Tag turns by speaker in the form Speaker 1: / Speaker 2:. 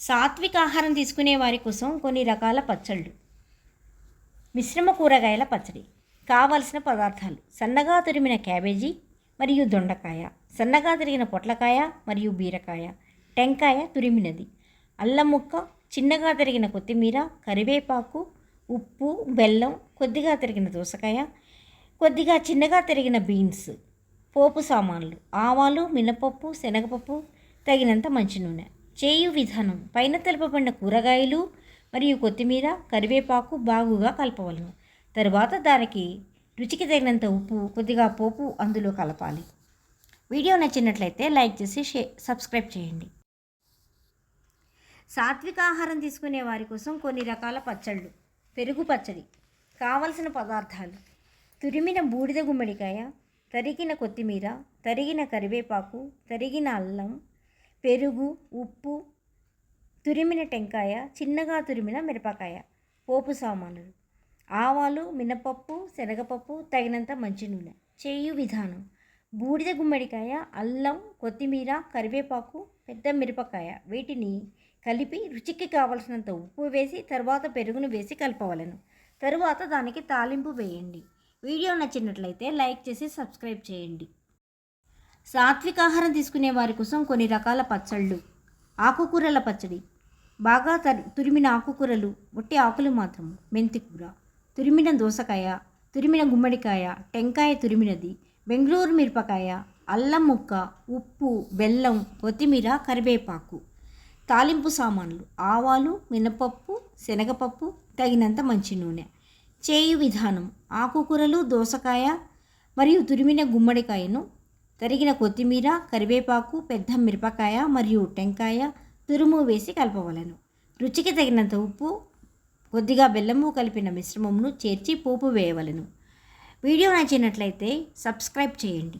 Speaker 1: సాత్విక ఆహారం తీసుకునే వారి కోసం కొన్ని రకాల పచ్చళ్ళు. మిశ్రమ కూరగాయల పచ్చడి. కావలసిన పదార్థాలు: సన్నగా తురిమిన క్యాబేజీ మరియు దొండకాయ, సన్నగా తరిగిన పొట్లకాయ మరియు బీరకాయ, టెంకాయ తురిమినది, అల్లం ముక్క, చిన్నగా తరిగిన కొత్తిమీర, కరివేపాకు, ఉప్పు, బెల్లం, కొద్దిగా తరిగిన దోసకాయ, కొద్దిగా చిన్నగా తరిగిన బీన్స్. పోపు సామాన్లు: ఆవాలు, మినపప్పు, శనగపప్పు, తగినంత మంచి నూనె. చేయు విధానం: పైన తెలుపబడిన కూరగాయలు మరియు కొత్తిమీర, కరివేపాకు బాగుగా కలపవలను. తరువాత దానికి రుచికి తగినంత ఉప్పు, కొద్దిగా పోపు అందులో కలపాలి. వీడియో నచ్చినట్లయితే లైక్ చేసి సబ్స్క్రైబ్ చేయండి. సాత్విక ఆహారం తీసుకునే వారి కోసం కొన్ని రకాల పచ్చళ్ళు. పెరుగు పచ్చడి. కావలసిన పదార్థాలు: తురిమిన బూడిద గుమ్మడికాయ, తరిగిన కొత్తిమీర, తరిగిన కరివేపాకు, తరిగిన అల్లం, పెరుగు, ఉప్పు, తురిమిన టెంకాయ, చిన్నగా తురిమిన మిరపకాయ. పోపు సామాన్లు: ఆవాలు, మినపప్పు, శనగపప్పు, తగినంత మంచి నూనె. చేయు విధానం: బూడిద గుమ్మడికాయ, అల్లం, కొత్తిమీర, కరివేపాకు, పెద్ద మిరపకాయ వీటిని కలిపి రుచికి కావలసినంత ఉప్పు వేసి తర్వాత పెరుగును వేసి కలపవలను. తరువాత దానికి తాలింపు వేయండి. వీడియో నచ్చినట్లయితే లైక్ చేసి సబ్స్క్రైబ్ చేయండి. సాత్విక ఆహారం తీసుకునే వారి కోసం కొన్ని రకాల పచ్చళ్ళు. ఆకుకూరల పచ్చడి. బాగా తురిమిన ఆకుకూరలు, ఒట్టి ఆకులు మాత్రం. మెంతికూర, తురిమిన దోసకాయ, తురిమిన గుమ్మడికాయ, టెంకాయ తురిమినది, బెంగళూరు మిరపకాయ, అల్లం ముక్క, ఉప్పు, బెల్లం, కొత్తిమీర, కరివేపాకు. తాలింపు సామాన్లు: ఆవాలు, మినపప్పు, శనగపప్పు, తగినంత మంచి నూనె. చేయు విధానం: ఆకుకూరలు, దోసకాయ మరియు తురిమిన గుమ్మడికాయను, తరిగిన కొత్తిమీర, కరివేపాకు, పెద్ద మిరపకాయ మరియు టెంకాయ తురుము వేసి కలపవలను. రుచికి తగినంత ఉప్పు, కొద్దిగా బెల్లము కలిపిన మిశ్రమంను చేర్చి పోపు వేయవలను. వీడియో నచ్చినట్లయితే సబ్స్క్రైబ్ చేయండి.